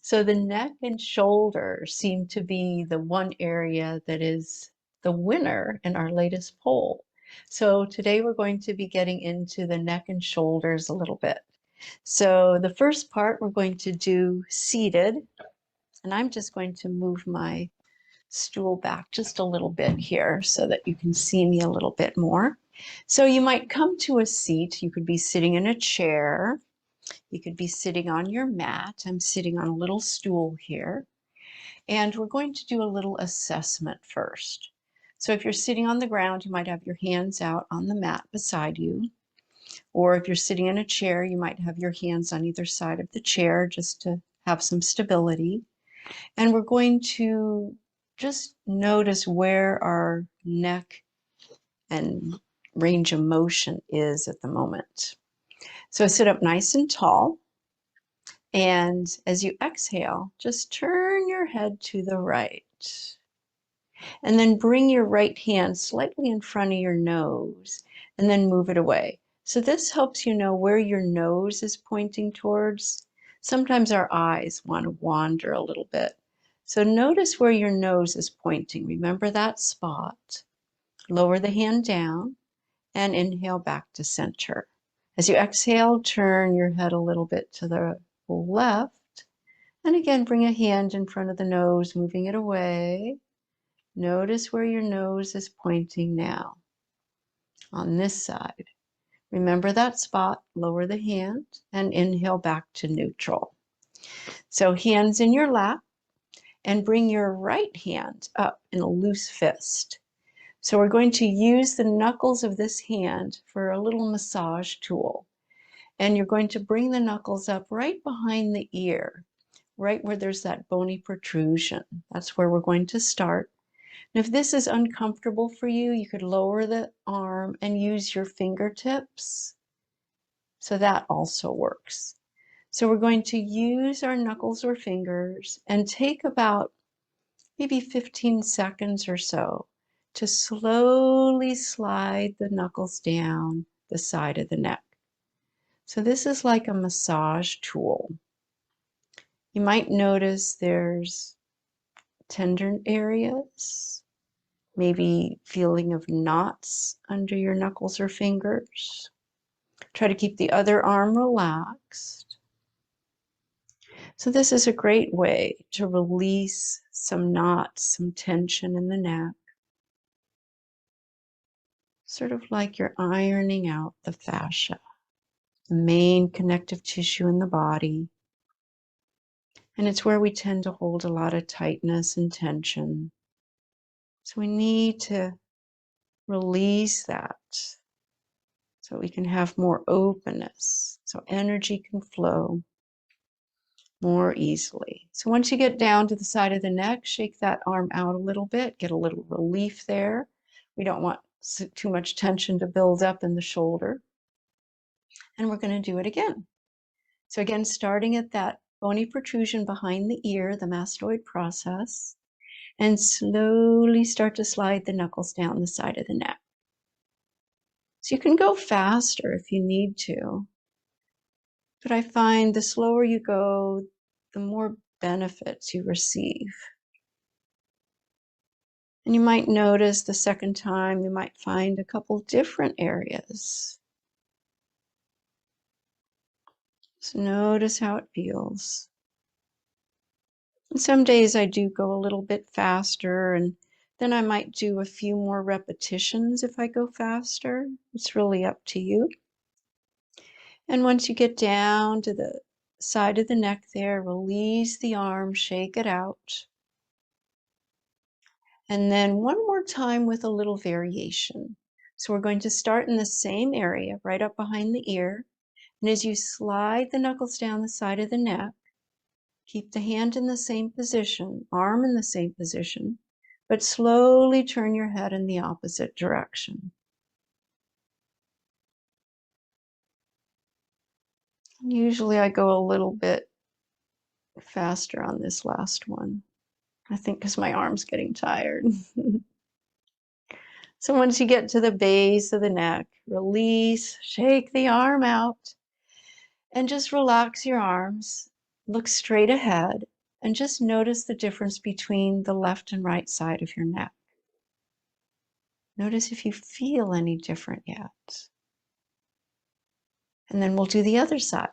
So the neck and shoulders seem to be the one area that is the winner in our latest poll. So today we're going to be getting into the neck and shoulders a little bit. So the first part we're going to do seated, and I'm just going to move my stool back just a little bit here so that you can see me a little bit more. So you might come to a seat. You could be sitting in a chair. You could be sitting on your mat. I'm sitting on a little stool here. And we're going to do a little assessment first. So if you're sitting on the ground, you might have your hands out on the mat beside you. Or if you're sitting in a chair, you might have your hands on either side of the chair just to have some stability. And we're going to just notice where our neck and range of motion is at the moment. So sit up nice and tall. And as you exhale, just turn your head to the right. And then bring your right hand slightly in front of your nose and then move it away. So this helps you know where your nose is pointing towards. Sometimes our eyes want to wander a little bit. So notice where your nose is pointing. Remember that spot. Lower the hand down and inhale back to center. As you exhale, turn your head a little bit to the left. And again, bring a hand in front of the nose, moving it away. Notice where your nose is pointing now on this side. Remember that spot, lower the hand and inhale back to neutral. So hands in your lap and bring your right hand up in a loose fist. So we're going to use the knuckles of this hand for a little massage tool. And you're going to bring the knuckles up right behind the ear, right where there's that bony protrusion. That's where we're going to start. And if this is uncomfortable for you, you could lower the arm and use your fingertips. So that also works. So we're going to use our knuckles or fingers and take about maybe 15 seconds or so to slowly slide the knuckles down the side of the neck. So this is like a massage tool. You might notice there's tender areas, maybe feeling of knots under your knuckles or fingers. Try to keep the other arm relaxed. So this is a great way to release some knots, some tension in the neck. Sort of like you're ironing out the fascia, the main connective tissue in the body. And it's where we tend to hold a lot of tightness and tension. So we need to release that so we can have more openness, so energy can flow more easily. So once you get down to the side of the neck, shake that arm out a little bit, get a little relief there. We don't want too much tension to build up in the shoulder. And we're going to do it again. So again, starting at that bony protrusion behind the ear, the mastoid process, and slowly start to slide the knuckles down the side of the neck. So you can go faster if you need to, but I find the slower you go, the more benefits you receive. And you might notice the second time, you might find a couple different areas. So notice how it feels. And some days I do go a little bit faster, and then I might do a few more repetitions if I go faster. It's really up to you. And once you get down to the side of the neck there, release the arm, shake it out. And then one more time with a little variation. So we're going to start in the same area, right up behind the ear. And as you slide the knuckles down the side of the neck, keep the hand in the same position, arm in the same position, but slowly turn your head in the opposite direction. Usually I go a little bit faster on this last one. I think because my arm's getting tired. So once you get to the base of the neck, release, shake the arm out, and just relax your arms. Look straight ahead and just notice the difference between the left and right side of your neck. Notice if you feel any different yet. And then we'll do the other side.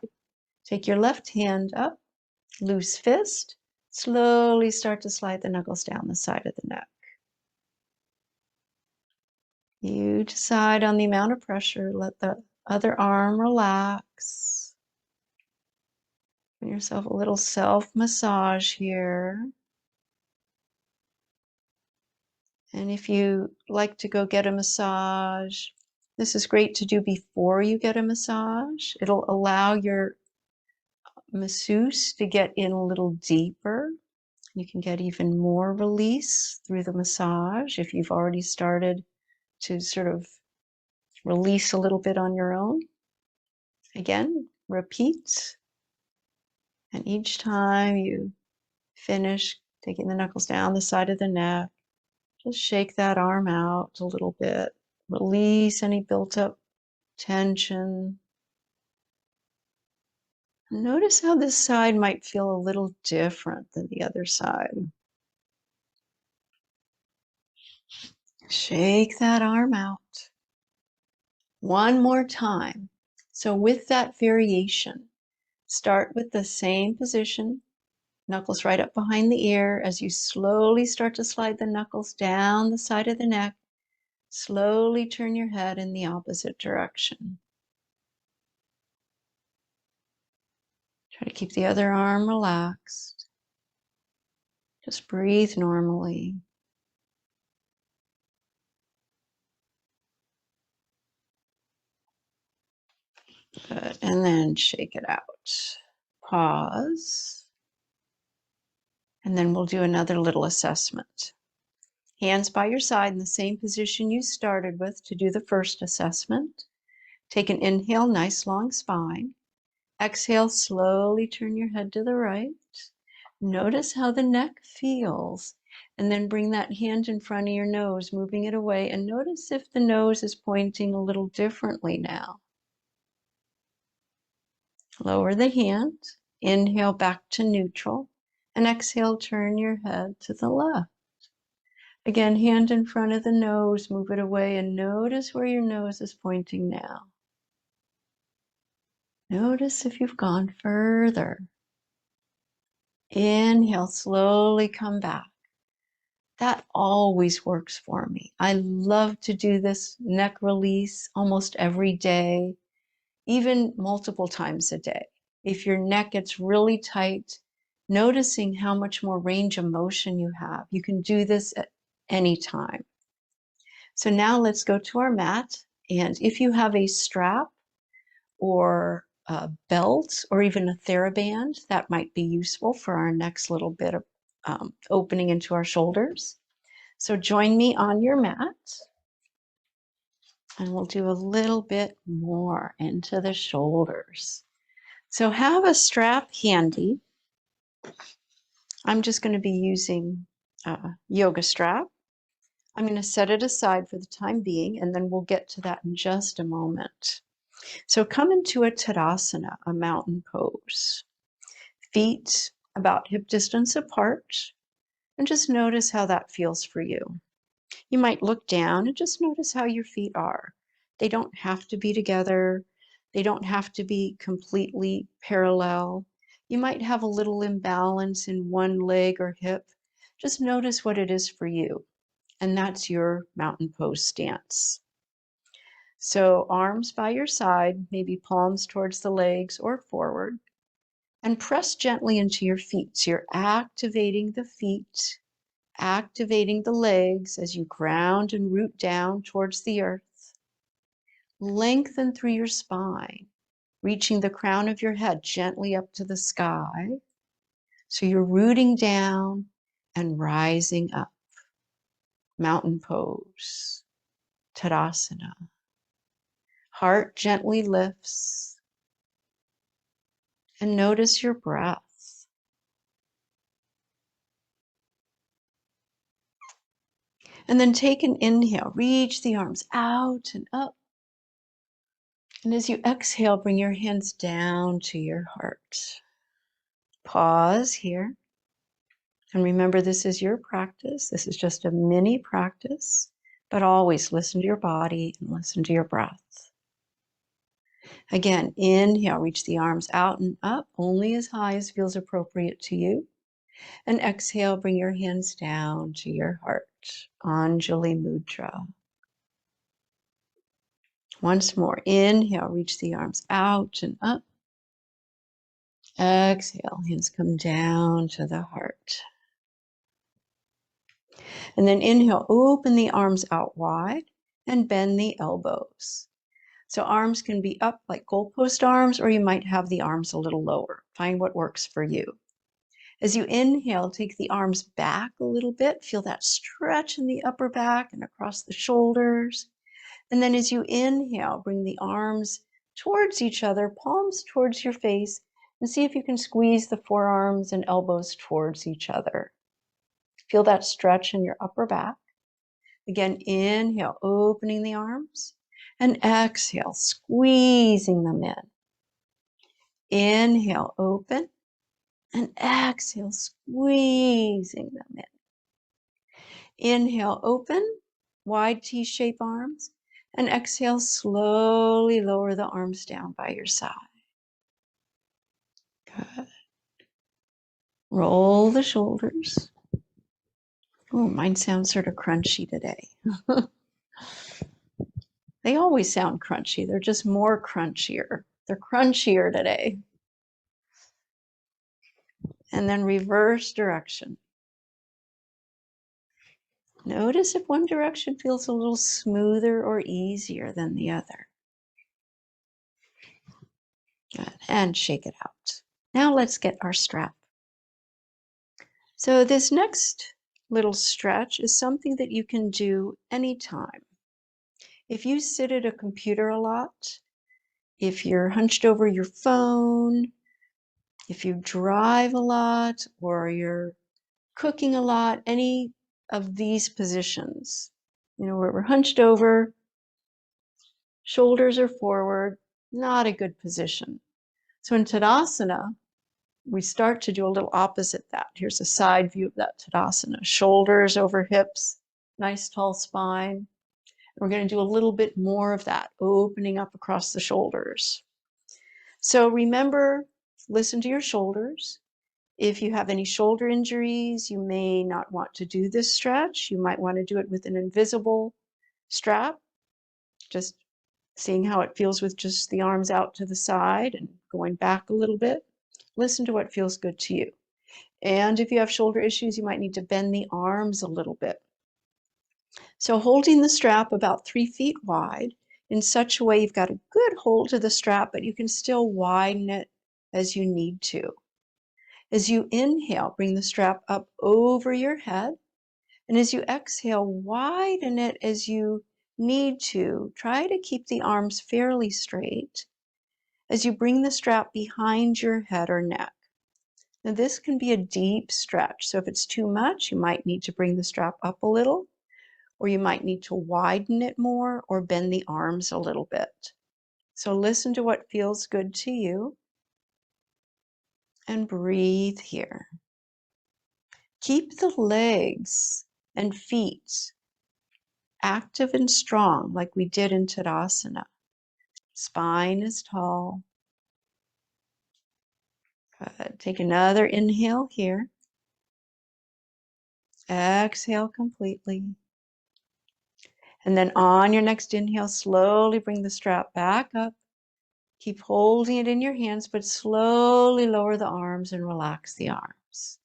Take your left hand up, loose fist, slowly start to slide the knuckles down the side of the neck. You decide on the amount of pressure, let the other arm relax. Give yourself a little self-massage here. And if you like to go get a massage, this is great to do before you get a massage. It'll allow your masseuse to get in a little deeper. You can get even more release through the massage if you've already started to sort of release a little bit on your own. Again, repeat. And each time you finish taking the knuckles down the side of the neck, just shake that arm out a little bit. Release any built up tension. Notice how this side might feel a little different than the other side. Shake that arm out. One more time. So with that variation, start with the same position, knuckles right up behind the ear. As you slowly start to slide the knuckles down the side of the neck, slowly turn your head in the opposite direction. Try to keep the other arm relaxed. Just breathe normally. Good. And then shake it out. Pause. And then we'll do another little assessment. Hands by your side in the same position you started with to do the first assessment. Take an inhale, nice long spine. Exhale, slowly turn your head to the right. Notice how the neck feels. And then bring that hand in front of your nose, moving it away. And notice if the nose is pointing a little differently now. Lower the hand. Inhale back to neutral. And exhale, turn your head to the left. Again, hand in front of the nose, move it away, and notice where your nose is pointing now. Notice if you've gone further. Inhale, slowly come back. That always works for me. I love to do this neck release almost every day, even multiple times a day. If your neck gets really tight, noticing how much more range of motion you have. You can do this at any time. So now let's go to our mat. And if you have a strap or a belt or even a TheraBand, that might be useful for our next little bit of opening into our shoulders. So join me on your mat. And we'll do a little bit more into the shoulders. So have a strap handy. I'm just going to be using a yoga strap. I'm going to set it aside for the time being, and then we'll get to that in just a moment. So come into a Tadasana, a mountain pose. Feet about hip distance apart, and just notice how that feels for you. You might look down and just notice how your feet are. They don't have to be together. They don't have to be completely parallel. You might have a little imbalance in one leg or hip. Just notice what it is for you. And that's your mountain pose stance. So arms by your side, maybe palms towards the legs or forward, and press gently into your feet. So you're activating the feet, activating the legs as you ground and root down towards the earth. Lengthen through your spine, reaching the crown of your head gently up to the sky. So you're rooting down and rising up. Mountain pose, Tadasana. Heart gently lifts. And notice your breath. And then take an inhale. Reach the arms out and up. And as you exhale, bring your hands down to your heart. Pause here. And remember, this is your practice. This is just a mini practice, but always listen to your body and listen to your breath. Again, inhale, reach the arms out and up, only as high as feels appropriate to you. And exhale, bring your hands down to your heart, Anjali Mudra. Once more, inhale, reach the arms out and up. Exhale, hands come down to the heart. And then inhale, open the arms out wide and bend the elbows. So arms can be up like goalpost arms, or you might have the arms a little lower. Find what works for you. As you inhale, take the arms back a little bit. Feel that stretch in the upper back and across the shoulders. And then as you inhale, bring the arms towards each other, palms towards your face, and see if you can squeeze the forearms and elbows towards each other. Feel that stretch in your upper back. Again, inhale, opening the arms, and exhale, squeezing them in. Inhale, open, and exhale, squeezing them in. Inhale, open, wide T-shape arms, and exhale, slowly lower the arms down by your side. Good. Roll the shoulders. Oh, mine sounds sort of crunchy today. They always sound crunchy. They're just more crunchier. They're crunchier today. And then reverse direction. Notice if one direction feels a little smoother or easier than the other. Good. And shake it out. Now let's get our strap. So this next little stretch is something that you can do anytime. If you sit at a computer a lot, if you're hunched over your phone, if you drive a lot, or you're cooking a lot, any of these positions, where we're hunched over, shoulders are forward, not a good position. So in Tadasana, we start to do a little opposite that. Here's a side view of that Tadasana. Shoulders over hips, nice tall spine. We're going to do a little bit more of that, opening up across the shoulders. So remember, listen to your shoulders. If you have any shoulder injuries, you may not want to do this stretch. You might want to do it with an invisible strap, just seeing how it feels with just the arms out to the side and going back a little bit. Listen to what feels good to you. And if you have shoulder issues, you might need to bend the arms a little bit. So holding the strap about 3 feet wide in such a way you've got a good hold to the strap, but you can still widen it as you need to. As you inhale, bring the strap up over your head. And as you exhale, widen it as you need to. Try to keep the arms fairly straight as you bring the strap behind your head or neck. Now this can be a deep stretch. So if it's too much, you might need to bring the strap up a little, or you might need to widen it more or bend the arms a little bit. So listen to what feels good to you and breathe here. Keep the legs and feet active and strong like we did in Tadasana. Spine is tall. Good. Take another inhale here. Exhale completely. And then on your next inhale, slowly bring the strap back up. Keep holding it in your hands, but slowly lower the arms and relax the arms.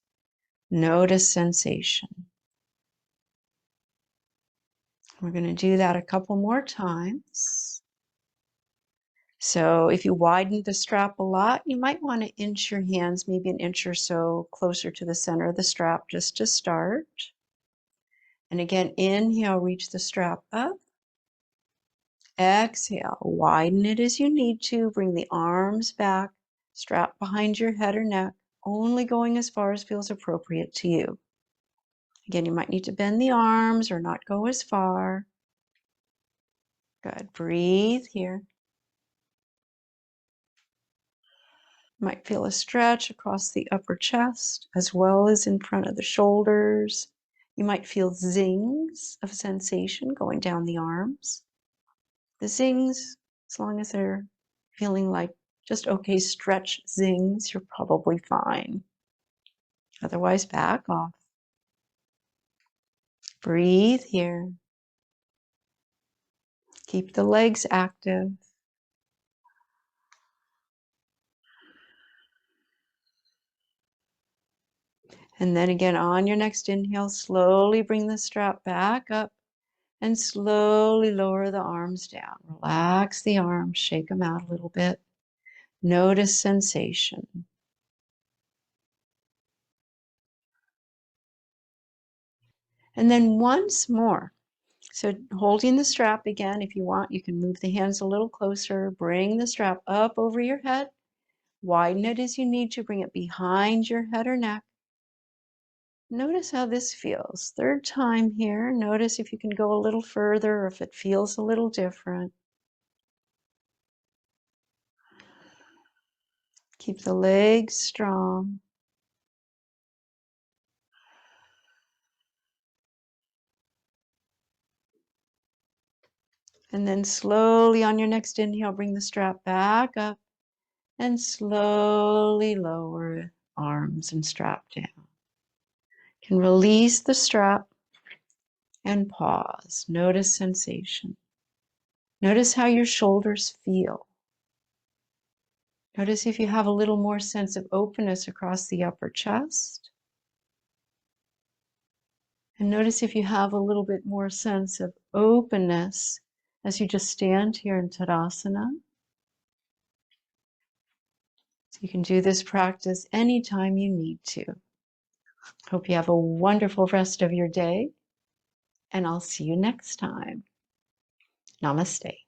Notice sensation. We're going to do that a couple more times. So if you widen the strap a lot, you might want to inch your hands maybe an inch or so closer to the center of the strap just to start. And again, inhale, reach the strap up. Exhale, widen it as you need to. Bring the arms back, strap behind your head or neck, only going as far as feels appropriate to you. Again, you might need to bend the arms or not go as far. Good. Breathe here. You might feel a stretch across the upper chest as well as in front of the shoulders. You might feel zings of sensation going down the arms. The zings, as long as they're feeling like just okay stretch zings, you're probably fine. Otherwise, back off. Breathe here. Keep the legs active. And then again, on your next inhale, slowly bring the strap back up and slowly lower the arms down. Relax the arms, shake them out a little bit. Notice sensation. And then once more. So holding the strap again, if you want, you can move the hands a little closer. Bring the strap up over your head. Widen it as you need to. Bring it behind your head or neck. Notice how this feels. Third time here. Notice if you can go a little further or if it feels a little different. Keep the legs strong. And then slowly on your next inhale, bring the strap back up and slowly lower arms and strap down. You can release the strap and pause. Notice sensation. Notice how your shoulders feel. Notice if you have a little more sense of openness across the upper chest. And notice if you have a little bit more sense of openness as you just stand here in Tadasana. So you can do this practice anytime you need to. Hope you have a wonderful rest of your day, and I'll see you next time. Namaste.